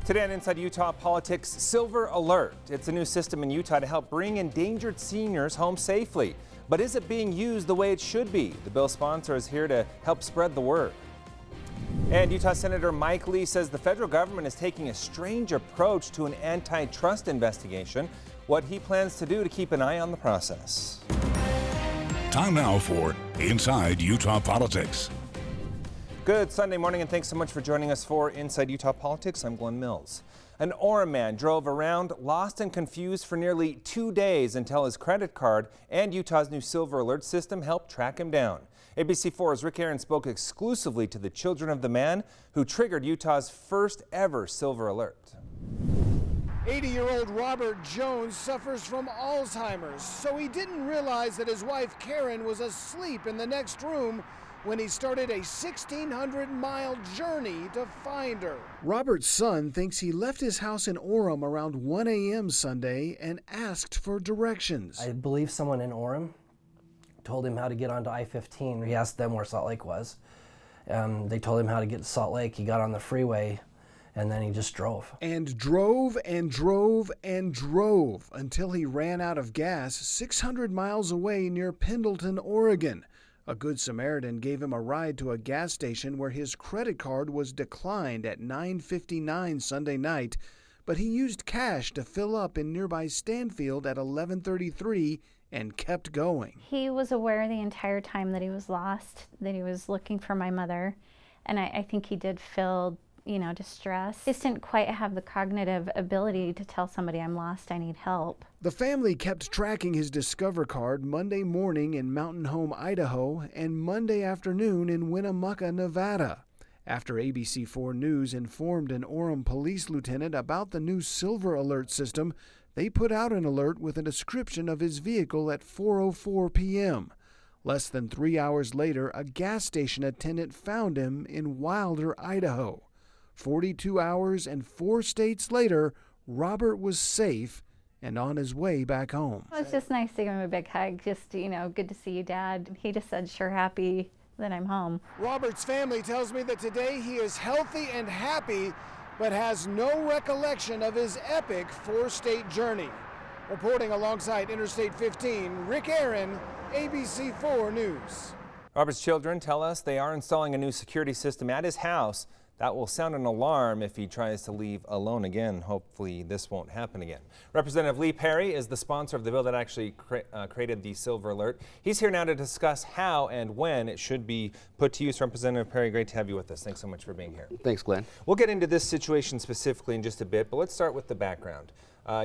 Today on Inside Utah Politics, Silver Alert. It's a new system in Utah to help bring endangered seniors home safely. But is it being used the way it should be? The bill sponsor is here to help spread the word. And Utah Senator Mike Lee says the federal government is taking a strange approach to an antitrust investigation. What he plans to do to keep an eye on the process. Time now for Inside Utah Politics. Good Sunday morning, and thanks so much for joining us for Inside Utah Politics. I'm Glenn Mills. An Orem man drove around lost and confused for nearly 2 days until his credit card and Utah's new Silver Alert system helped track him down. ABC4's Rick Aaron spoke exclusively to the children of the man who triggered Utah's first ever Silver Alert. 80-year-old Robert Jones suffers from Alzheimer's, so he didn't realize that his wife Karen was asleep in the next room when he started a 1,600-mile journey to find her. Robert's son thinks he left his house in Orem around 1 a.m. Sunday and asked for directions. I believe someone in Orem told him how to get onto I-15. He asked them where Salt Lake was. They told him how to get to Salt Lake. He got on the freeway, and then he just drove. And drove and drove and drove until he ran out of gas 600 miles away near Pendleton, Oregon. A Good Samaritan gave him a ride to a gas station where his credit card was declined at 9:59 Sunday night, but he used cash to fill up in nearby Stanfield at 11:33 and kept going. He was aware the entire time that he was lost, that he was looking for my mother, and I think he did feel, distress. He just didn't quite have the cognitive ability to tell somebody, I'm lost, I need help. The family kept tracking his Discover card Monday morning in Mountain Home, Idaho, and Monday afternoon in Winnemucca, Nevada. After ABC4 News informed an Orem police lieutenant about the new Silver Alert system, they put out an alert with a description of his vehicle at 4:04 p.m. Less than 3 hours later, a gas station attendant found him in Wilder, Idaho. 42 hours and 4 states later, Robert was safe and on his way back home. It was just nice to give him a big hug, just, good to see you, Dad. He just said, sure happy that I'm home. Robert's family tells me that today he is healthy and happy, but has no recollection of his epic 4-state journey. Reporting alongside Interstate 15, Rick Aaron, ABC4 News. Robert's children tell us they are installing a new security system at his house that will sound an alarm if he tries to leave alone again. Hopefully this won't happen again. Representative Lee Perry is the sponsor of the bill that actually created the Silver Alert. He's here now to discuss how and when it should be put to use. Representative Perry, great to have you with us. Thanks so much for being here. Thanks, Glenn. We'll get into this situation specifically in just a bit, but let's start with the background.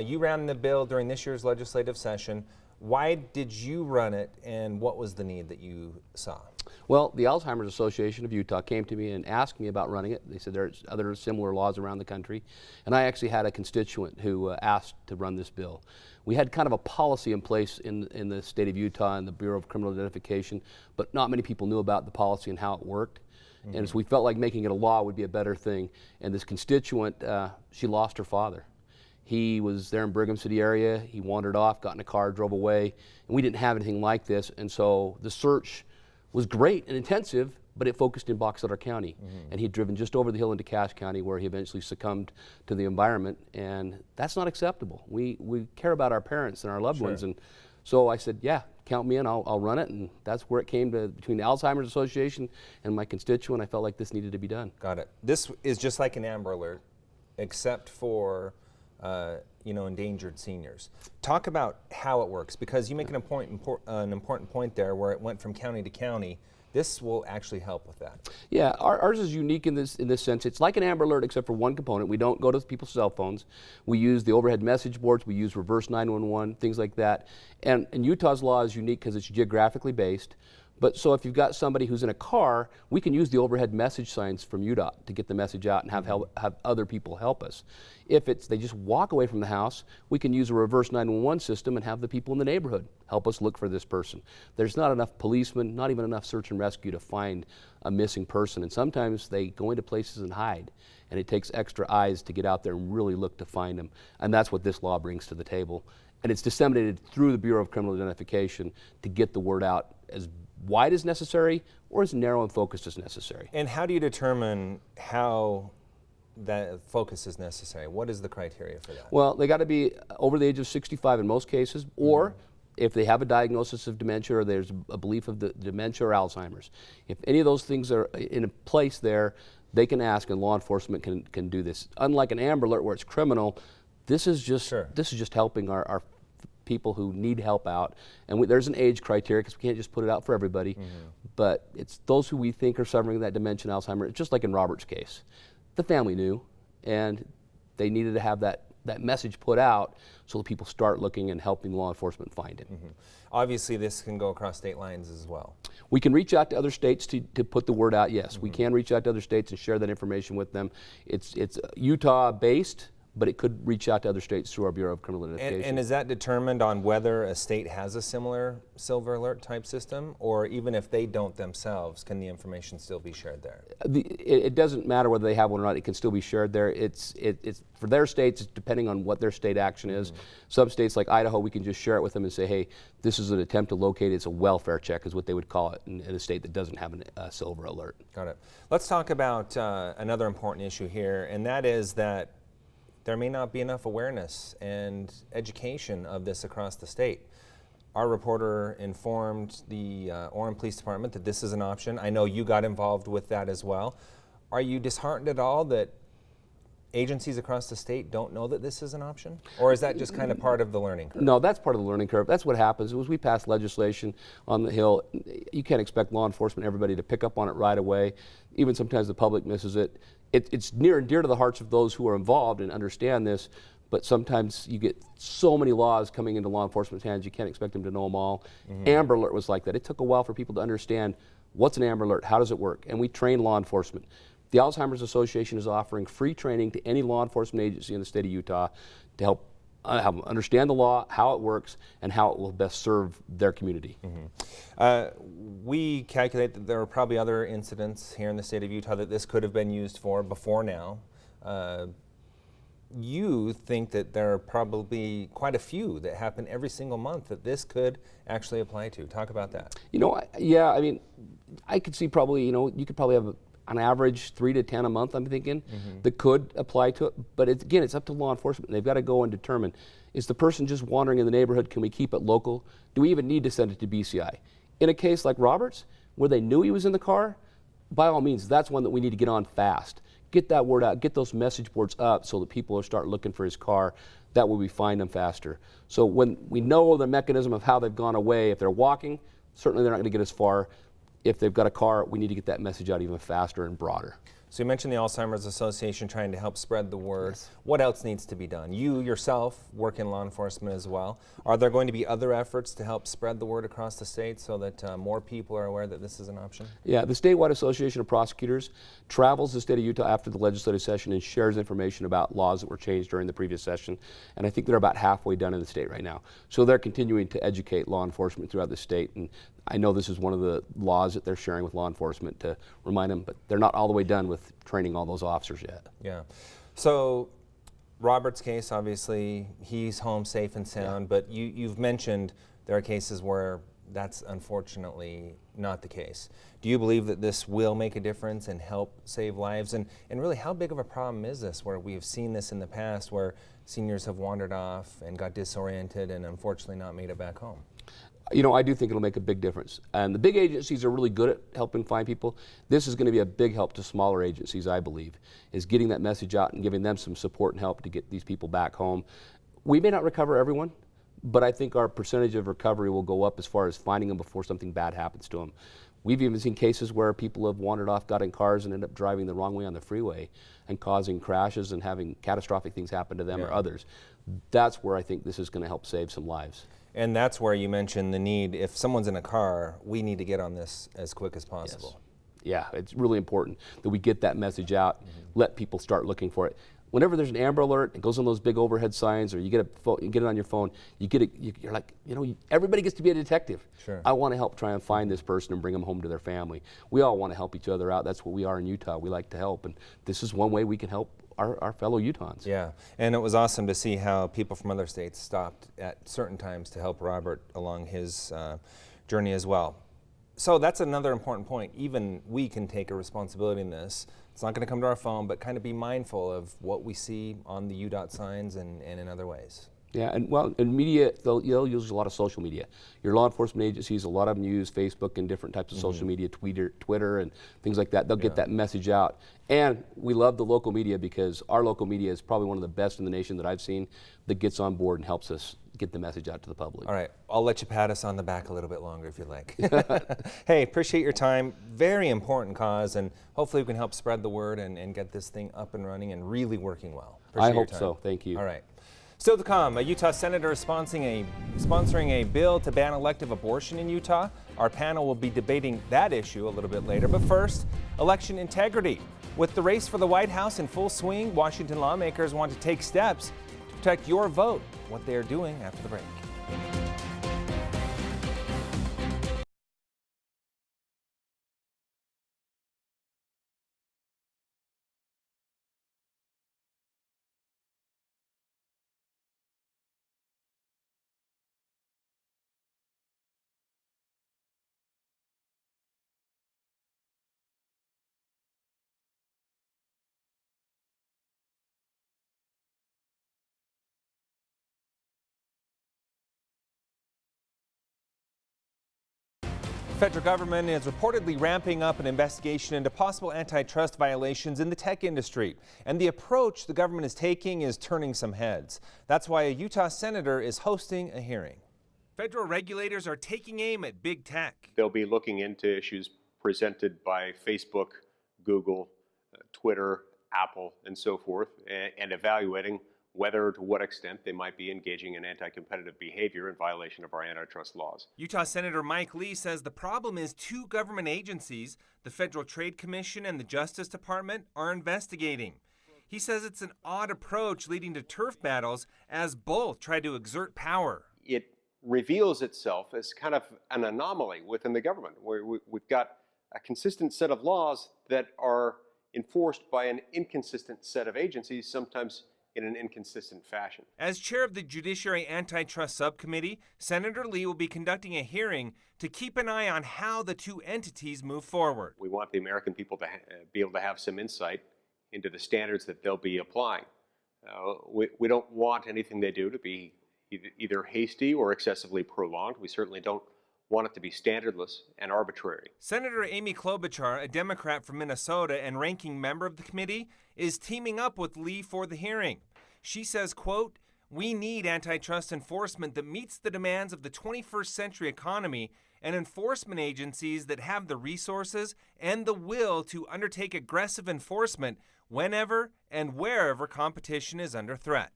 You ran the bill during this year's legislative session. Why did you run it, and what was the need that you saw? Well, the Alzheimer's Association of Utah came to me and asked me about running it. They said there's other similar laws around the country, and I actually had a constituent who asked to run this bill. We had kind of a policy in place in the state of Utah and the Bureau of Criminal Identification, but not many people knew about the policy and how it worked. Mm-hmm. And so we felt like making it a law would be a better thing. And this constituent, she lost her father. He was there in Brigham City area. He wandered off, got in a car, drove away, and we didn't have anything like this. And so the search was great and intensive, but it focused in Box Elder County. Mm-hmm. And he'd driven just over the hill into Cache County, where he eventually succumbed to the environment, and that's not acceptable. We care about our parents and our loved ones, and so I said, yeah, count me in, I'll run it, and that's where it came to, between the Alzheimer's Association and my constituent. I felt like this needed to be done. Got it. This is just like an Amber Alert, except for endangered seniors. Talk about how it works, because you make an important point there where it went from county to county. This will actually help with that. Yeah, ours is unique in this sense. It's like an Amber Alert except for one component. We don't go to people's cell phones. We use the overhead message boards. We use reverse 911, things like that. And Utah's law is unique because it's geographically based. But so if you've got somebody who's in a car, we can use the overhead message signs from UDOT to get the message out and have other people help us. If they just walk away from the house, we can use a reverse 911 system and have the people in the neighborhood help us look for this person. There's not enough policemen, not even enough search and rescue to find a missing person. And sometimes they go into places and hide. And it takes extra eyes to get out there and really look to find them. And that's what this law brings to the table. And it's disseminated through the Bureau of Criminal Identification to get the word out as wide as necessary or as narrow and focused as necessary. And how do you determine how that focus is necessary? What is the criteria for that? Well, they got to be over the age of 65 in most cases, or if they have a diagnosis of dementia or there's a belief of the dementia or Alzheimer's. If any of those things are in place there, they can ask and law enforcement can do this. Unlike an Amber Alert where it's criminal, this is just helping our people who need help out. And there's an age criteria because we can't just put it out for everybody, but it's those who we think are suffering that dementia and Alzheimer's, just like in Robert's case. The family knew, and they needed to have that message put out so that people start looking and helping law enforcement find it. Obviously, this can go across state lines as well. We can reach out to other states to put the word out, yes. We can reach out to other states and share that information with them. It's Utah-based, but it could reach out to other states through our Bureau of Criminal Investigation. And is that determined on whether a state has a similar Silver Alert type system, or even if they don't themselves, can the information still be shared there? It doesn't matter whether they have one or not. It can still be shared there. It's for their states, it's depending on what their state action is. Some states like Idaho, we can just share it with them and say, hey, this is an attempt to locate it. It's a welfare check is what they would call it in a state that doesn't have a Silver Alert. Got it. Let's talk about another important issue here, and that is that there may not be enough awareness and education of this across the state. Our reporter informed the Orem Police Department that this is an option. I know you got involved with that as well. Are you disheartened at all that agencies across the state don't know that this is an option? Or is that just kind of part of the learning curve? No, that's part of the learning curve. That's what happens. As we pass legislation on the Hill, you can't expect law enforcement, everybody to pick up on it right away. Even sometimes the public misses it. It's near and dear to the hearts of those who are involved and understand this, but sometimes you get so many laws coming into law enforcement's hands, you can't expect them to know them all. Amber Alert was like that. It took a while for people to understand what's an Amber Alert, how does it work, and we train law enforcement. The Alzheimer's Association is offering free training to any law enforcement agency in the state of Utah to help understand the law, how it works, and how it will best serve their community. We calculate that there are probably other incidents here in the state of Utah that this could have been used for before now. You think that there are probably quite a few that happen every single month that this could actually apply to. Talk about that. You know, yeah, I mean, I could see probably, you know, you could probably have on average 3 to 10 a month, I'm thinking, that could apply to it. But again, it's up to law enforcement. They've got to go and determine, is the person just wandering in the neighborhood? Can we keep it local? Do we even need to send it to BCI? In a case like Robert's, where they knew he was in the car, by all means, that's one that we need to get on fast. Get that word out, get those message boards up so that people will start looking for his car. That way we find them faster. So when we know the mechanism of how they've gone away, if they're walking, certainly they're not going to get as far. If they've got a car, we need to get that message out even faster and broader. So you mentioned the Alzheimer's Association trying to help spread the word. Yes. What else needs to be done? You yourself work in law enforcement as well. Are there going to be other efforts to help spread the word across the state so that more people are aware that this is an option? Yeah, the Statewide Association of Prosecutors travels the state of Utah after the legislative session and shares information about laws that were changed during the previous session. And I think they're about halfway done in the state right now. So they're continuing to educate law enforcement throughout the state. And I know this is one of the laws that they're sharing with law enforcement to remind them, but they're not all the way done with training all those officers yet. Yeah. So Robert's case, obviously, he's home safe and sound, but you've mentioned there are cases where that's unfortunately not the case. Do you believe that this will make a difference and help save lives? And really, how big of a problem is this where we've seen this in the past where seniors have wandered off and got disoriented and unfortunately not made it back home? You know, I do think it'll make a big difference. And the big agencies are really good at helping find people. This is going to be a big help to smaller agencies, I believe, is getting that message out and giving them some support and help to get these people back home. We may not recover everyone, but I think our percentage of recovery will go up as far as finding them before something bad happens to them. We've even seen cases where people have wandered off, got in cars, and ended up driving the wrong way on the freeway and causing crashes and having catastrophic things happen to them or others. That's where I think this is going to help save some lives. And that's where you mentioned the need, if someone's in a car, we need to get on this as quick as possible. Yes. Yeah, it's really important that we get that message out, let people start looking for it. Whenever there's an Amber Alert, it goes on those big overhead signs, or you get it on your phone, you get it, you're like, you know, everybody gets to be a detective. Sure. I want to help try and find this person and bring them home to their family. We all want to help each other out. That's what we are in Utah. We like to help, and this is one way we can help our fellow Utahns. Yeah, and it was awesome to see how people from other states stopped at certain times to help Robert along his journey as well. So that's another important point. Even we can take a responsibility in this It's not going to come to our phone, but kind of be mindful of what we see on the UDOT signs and in other ways. Yeah, and well, in media, they'll use a lot of social media. Your law enforcement agencies, a lot of them use Facebook and different types of social media, Twitter and things like that. They'll get that message out. And we love the local media because our local media is probably one of the best in the nation that I've seen that gets on board and helps us get the message out to the public. All right, I'll let you pat us on the back a little bit longer if you like. Hey, appreciate your time. Very important cause, and hopefully we can help spread the word and get this thing up and running and really working well. Appreciate I hope your time. so. Thank you. All right. Still to come, a Utah senator is sponsoring a bill to ban elective abortion in Utah. Our panel will be debating that issue a little bit later. But first, election integrity. With the race for the White House in full swing, Washington lawmakers want to take steps to protect your vote. What they are doing after the break. The federal government is reportedly ramping up an investigation into possible antitrust violations in the tech industry. And the approach the government is taking is turning some heads. That's why a Utah senator is hosting a hearing. Federal regulators are taking aim at big tech. They'll be looking into issues presented by Facebook, Google, Twitter, Apple, and so forth, and evaluating whether to what extent they might be engaging in anti-competitive behavior in violation of our antitrust laws. Utah Senator Mike Lee says the problem is two government agencies, the Federal Trade Commission and the Justice Department, are investigating. He says it's an odd approach leading to turf battles as both try to exert power. It reveals itself as kind of an anomaly within the government, where we've got a consistent set of laws that are enforced by an inconsistent set of agencies, sometimes in an inconsistent fashion. As chair of the Judiciary Antitrust Subcommittee, Senator Lee will be conducting a hearing to keep an eye on how the two entities move forward. We want the American people to be able to have some insight into the standards that they'll be applying. We don't want anything they do to be either hasty or excessively prolonged. We certainly don't want it to be standardless and arbitrary. Senator Amy Klobuchar, a Democrat from Minnesota and ranking member of the committee, is teaming up with Lee for the hearing. She says, quote, "We need antitrust enforcement that meets the demands of the 21st century economy and enforcement agencies that have the resources and the will to undertake aggressive enforcement whenever and wherever competition is under threat."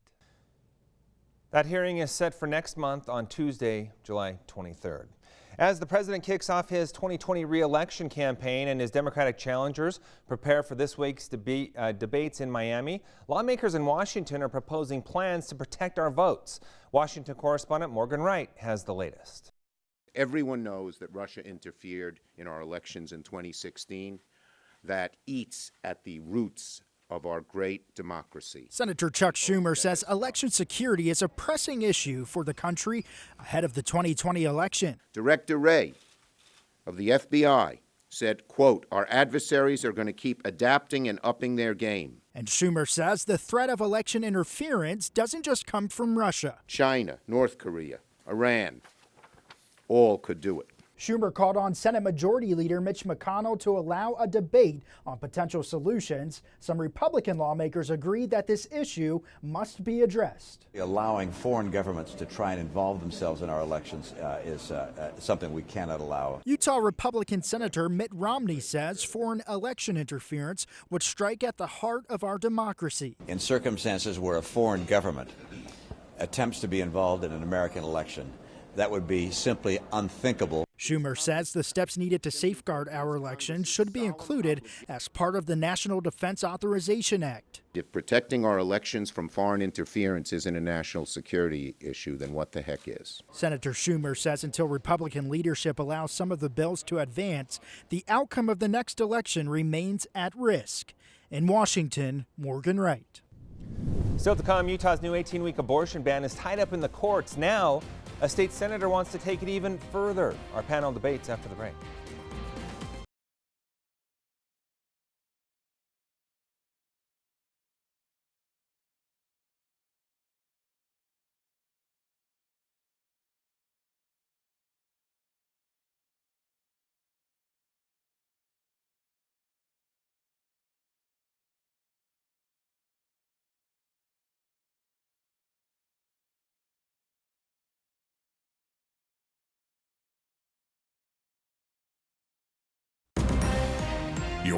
That hearing is set for next month on Tuesday, July 23rd. As the president kicks off his 2020 re-election campaign and his Democratic challengers prepare for this week's debates in Miami, lawmakers in Washington are proposing plans to protect our votes. Washington correspondent Morgan Wright has the latest. Everyone knows that Russia interfered in our elections in 2016. That eats at the roots of our great democracy. Senator Chuck Schumer says election security is a pressing issue for the country ahead of the 2020 election. Director Wray of the FBI said, quote, "Our adversaries are going to keep adapting and upping their game." And Schumer says the threat of election interference doesn't just come from Russia. China, North Korea, Iran, all could do it. Schumer called on Senate Majority Leader Mitch McConnell to allow a debate on potential solutions. Some Republican lawmakers agree that this issue must be addressed. Allowing foreign governments to try and involve themselves in our elections is something we cannot allow. Utah Republican Senator Mitt Romney says foreign election interference would strike at the heart of our democracy. In circumstances where a foreign government attempts to be involved in an American election, that would be simply unthinkable. Schumer says the steps needed to safeguard our elections should be included as part of the National Defense Authorization Act. If protecting our elections from foreign interference isn't a national security issue, then what the heck is? Senator Schumer says until Republican leadership allows some of the bills to advance, the outcome of the next election remains at risk. In Washington, Morgan Wright. Still to come, Utah's new 18-week abortion ban is tied up in the courts. Now, a state senator wants to take it even further. Our panel debates after the break.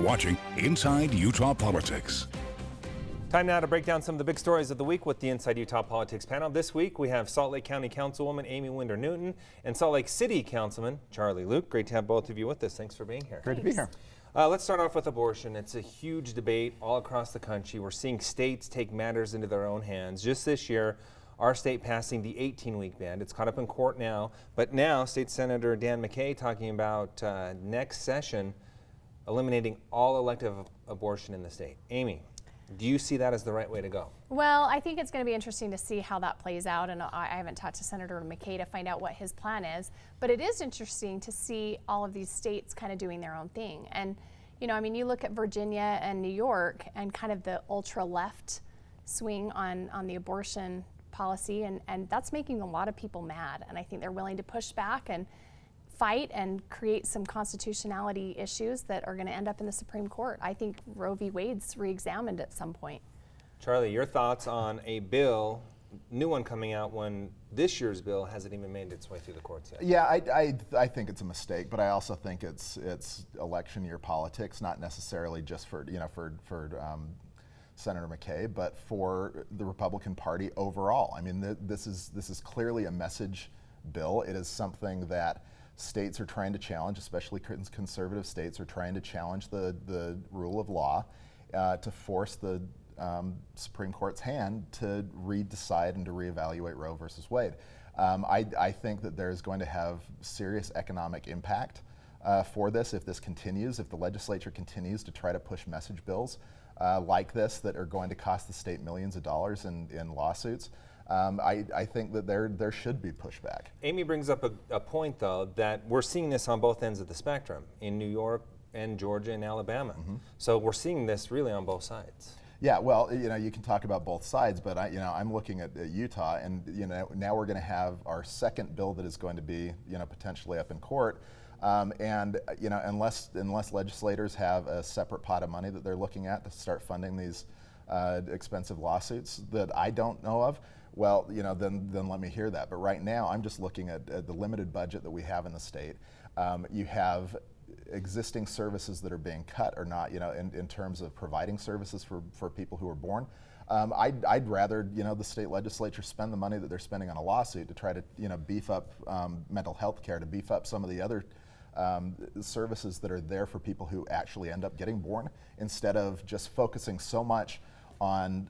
You're watching Inside Utah Politics. Time now to break down some of the big stories of the week with the Inside Utah Politics panel. This week we have Salt Lake County Councilwoman Amy Winder-Newton and Salt Lake City Councilman Charlie Luke. Great to have both of you with us. Thanks for being here. Great to be here. Let's start off with abortion. It's a huge debate all across the country. We're seeing states take matters into their own hands. Just this year, our state passing the 18-week ban. It's caught up in court now, but now State Senator Dan McCay talking about next session eliminating all elective abortion in the state. Amy, do you see that as the right way to go? Well, I think it's going to be interesting to see how that plays out, and I haven't talked to Senator McCay to find out what his plan is, but it is interesting to see all of these states kind of doing their own thing. And, you know, I mean, you look at Virginia and New York and kind of the ultra-left swing on the abortion policy, and that's making a lot of people mad, and I think they're willing to push back and fight and create some constitutionality issues that are going to end up in the Supreme Court. I think Roe v. Wade's re-examined at some point. Charlie, your thoughts on a bill, new one coming out when this year's bill hasn't even made its way through the courts yet? Yeah, I think it's a mistake, but I also think it's election year politics, not necessarily just for Senator McCay, but for the Republican Party overall. I mean, this is clearly a message bill. It is something that states are trying to challenge, especially conservative states are trying to challenge the rule of law to force the Supreme Court's hand to redecide and to reevaluate Roe versus Wade. I think that there's going to have serious economic impact for this if this continues, if the legislature continues to try to push message bills like this that are going to cost the state millions of dollars in lawsuits. I think that there should be pushback. Amy brings up a point, though, that we're seeing this on both ends of the spectrum, in New York and Georgia and Alabama. Mm-hmm. So we're seeing this really on both sides. Yeah, well, you know, you can talk about both sides, but I'm looking at Utah, and now we're going to have our second bill that is going to be potentially up in court. Unless legislators have a separate pot of money that they're looking at to start funding these expensive lawsuits that I don't know of, well, then let me hear that. But right now, I'm just looking at the limited budget that we have in the state. You have existing services that are being cut or not, in terms of providing services for people who are born. I'd rather, the state legislature spend the money that they're spending on a lawsuit to try to, beef up mental health care, to beef up some of the other services that are there for people who actually end up getting born, instead of just focusing so much on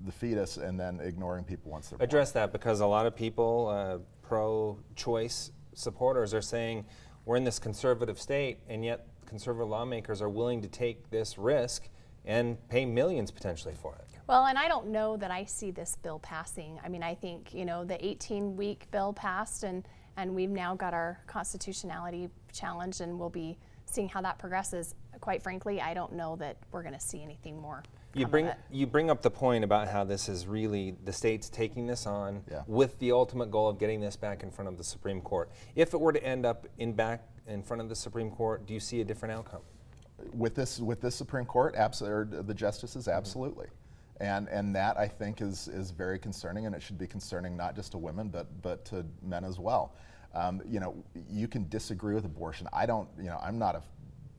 the fetus and then ignoring people once they're born. Address that, because a lot of people, pro-choice supporters, are saying we're in this conservative state, and yet conservative lawmakers are willing to take this risk and pay millions potentially for it. Well, and I don't know that I see this bill passing. I mean, I think, the 18-week bill passed, and we've now got our constitutionality challenge, and we'll be seeing how that progresses. Quite frankly, I don't know that we're going to see anything more. You bring up the point about how this is really the states taking this on with the ultimate goal of getting this back in front of the Supreme Court. If it were to end up back in front of the Supreme Court, do you see a different outcome? With this Supreme Court, the justices, absolutely. And that, I think, is very concerning, and it should be concerning not just to women but to men as well. You can disagree with abortion.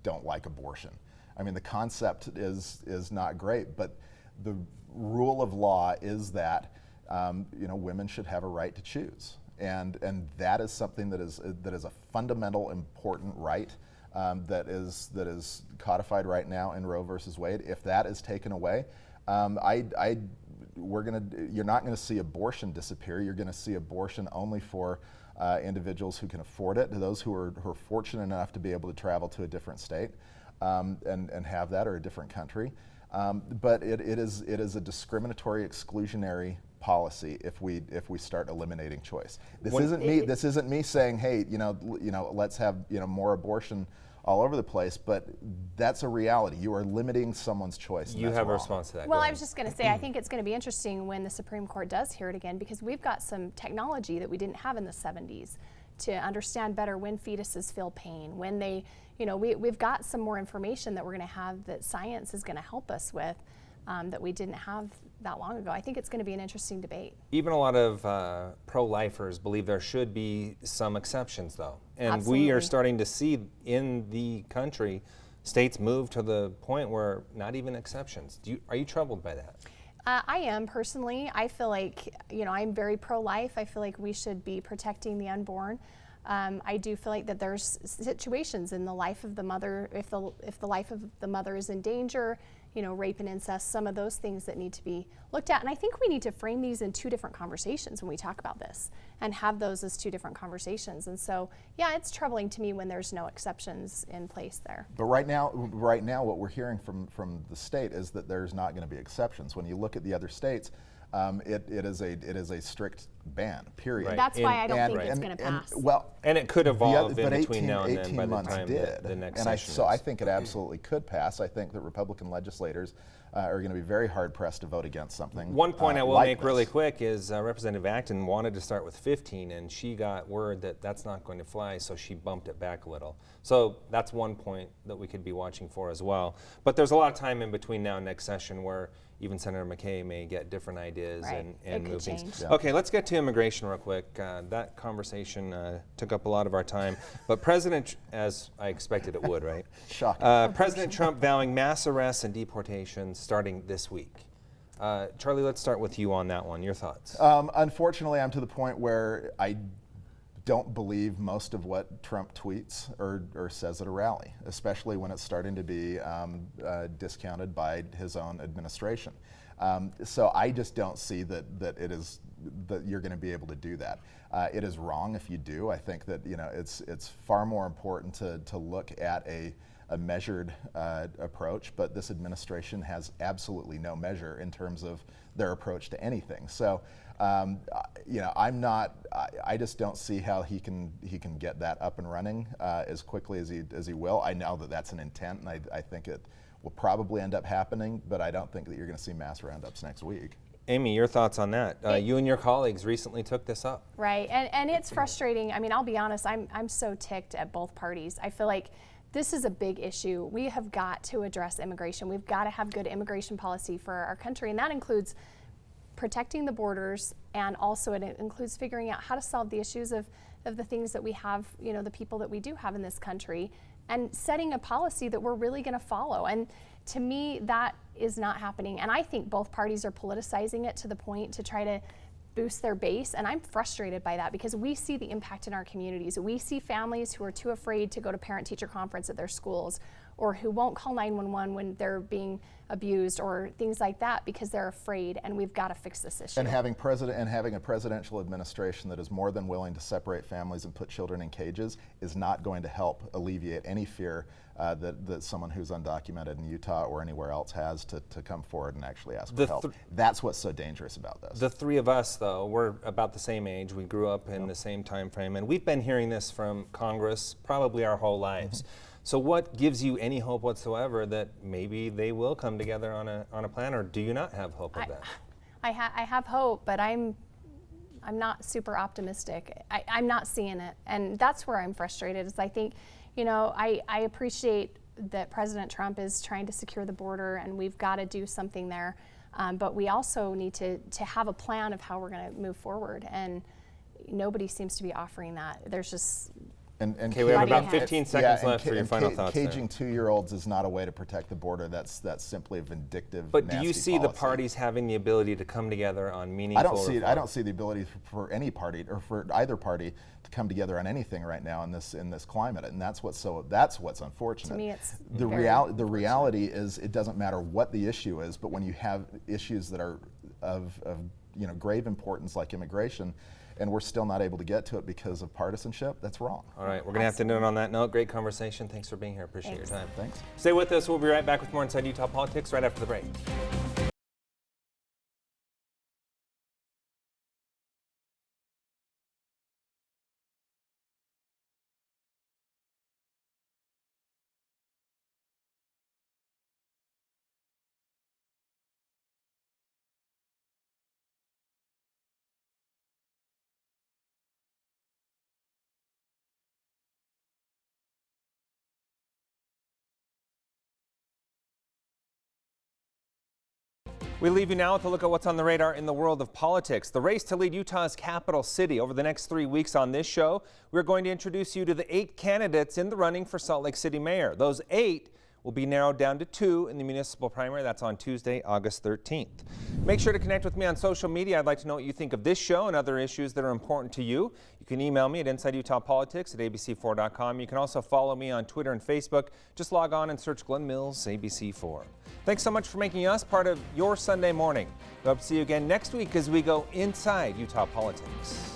Don't like abortion. I mean, the concept is not great, but the rule of law is that women should have a right to choose, and that is something that is a fundamental, important right that is codified right now in Roe versus Wade. If that is taken away, you're not going to see abortion disappear. You're going to see abortion only for individuals who can afford it, to those who are fortunate enough to be able to travel to a different state and have that, or a different country. But it is a discriminatory, exclusionary policy if we start eliminating choice. This isn't me saying, hey, let's have more abortion all over the place, but that's a reality. You are limiting someone's choice. You have a response to that. Well, I was just going to say, I think it's going to be interesting when the Supreme Court does hear it again, because we've got some technology that we didn't have in the 70s to understand better when fetuses feel pain, when they, we've got some more information that we're going to have that science is going to help us with that we didn't have that long ago. I think it's going to be an interesting debate. Even a lot of pro-lifers believe there should be some exceptions, though. And Absolutely. We are starting to see in the country states move to the point where not even exceptions. Are you troubled by that? I am personally. I feel like, I'm very pro-life. I feel like we should be protecting the unborn. I do feel like that there's situations in the life of the mother, if the life of the mother is in danger, rape and incest, some of those things that need to be looked at. And I think we need to frame these in two different conversations when we talk about this and have those as two different conversations. And so, yeah, it's troubling to me when there's no exceptions in place there. But right now what we're hearing from the state is that there's not going to be exceptions. When you look at the other states, it is a strict ban, period. Right. That's why I don't think it's going to pass. And it could evolve in between now and then by the months time did. the next and session so I think it absolutely could pass. I think that Republican legislators are going to be very hard pressed to vote against something. One point I will like make this. really quick is Representative Acton wanted to start with 15, and she got word that that's not going to fly, so she bumped it back a little. So that's one point that we could be watching for as well. But there's a lot of time in between now and next session where even Senator McKay may get different ideas and move things. Yeah. Okay, let's get to immigration real quick. That conversation took up a lot of our time, but President, as I expected it would, right? Shocking. President Trump vowing mass arrests and deportations starting this week. Charlie, let's start with you on that one. Your thoughts? Unfortunately, I'm to the point where I don't believe most of what Trump tweets or says at a rally, especially when it's starting to be discounted by his own administration. So I just don't see that you're going to be able to do that. It is wrong if you do. I think that it's far more important to look at a measured approach, but this administration has absolutely no measure in terms of their approach to anything. So, I just don't see how he can get that up and running as quickly as he will. I know that that's an intent, and I think it will probably end up happening, but I don't think that you're going to see mass roundups next week. Amy, your thoughts on that? You and your colleagues recently took this up. Right, and it's frustrating. I mean, I'll be honest, I'm so ticked at both parties. I feel like this is a big issue. We have got to address immigration. We've got to have good immigration policy for our country, and that includes protecting the borders, and also it includes figuring out how to solve the issues of the things that we have, the people that we do have in this country, and setting a policy that we're really going to follow. And to me, that is not happening. And I think both parties are politicizing it to the point to try to boost their base, and I'm frustrated by that because we see the impact in our communities. We see families who are too afraid to go to parent-teacher conference at their schools, or who won't call 911 when they're being abused, or things like that because they're afraid, and we've got to fix this issue. And having a presidential administration that is more than willing to separate families and put children in cages is not going to help alleviate any fear that someone who's undocumented in Utah or anywhere else has to come forward and actually ask for help. That's what's so dangerous about this. The three of us, though, we're about the same age. We grew up in the same time frame, and we've been hearing this from Congress probably our whole lives. So what gives you any hope whatsoever that maybe they will come together on a plan, or do you not have hope of that? I have hope, but I'm not super optimistic. I'm not seeing it, and that's where I'm frustrated. Is I think, I appreciate that President Trump is trying to secure the border, and we've got to do something there, but we also need to have a plan of how we're going to move forward, and nobody seems to be offering that. There's just Okay, we have about 15 seconds left for your final thoughts. Caging 2-year-olds is not a way to protect the border. That's simply a vindictive. But do you see the parties having the ability to come together on meaningful? I don't see the ability for any party or for either party to come together on anything right now in this climate, and that's what's unfortunate. To me, it's the reality is it doesn't matter what the issue is, but when you have issues that are of grave importance like immigration, and we're still not able to get to it because of partisanship, that's wrong. All right, we're going to have to end it on that note. Great conversation. Thanks for being here. Appreciate your time. Thanks. Stay with us. We'll be right back with more Inside Utah Politics right after the break. We leave you now with a look at what's on the radar in the world of politics. The race to lead Utah's capital city. Over the next 3 weeks on this show, we're going to introduce you to the 8 candidates in the running for Salt Lake City mayor. Those 8 will be narrowed down to 2 in the municipal primary. That's on Tuesday, August 13th. Make sure to connect with me on social media. I'd like to know what you think of this show and other issues that are important to you. You can email me at InsideUtahPolitics@abc4.com. You can also follow me on Twitter and Facebook. Just log on and search Glenn Mills ABC4. Thanks so much for making us part of your Sunday morning. We hope to see you again next week as we go inside Utah politics.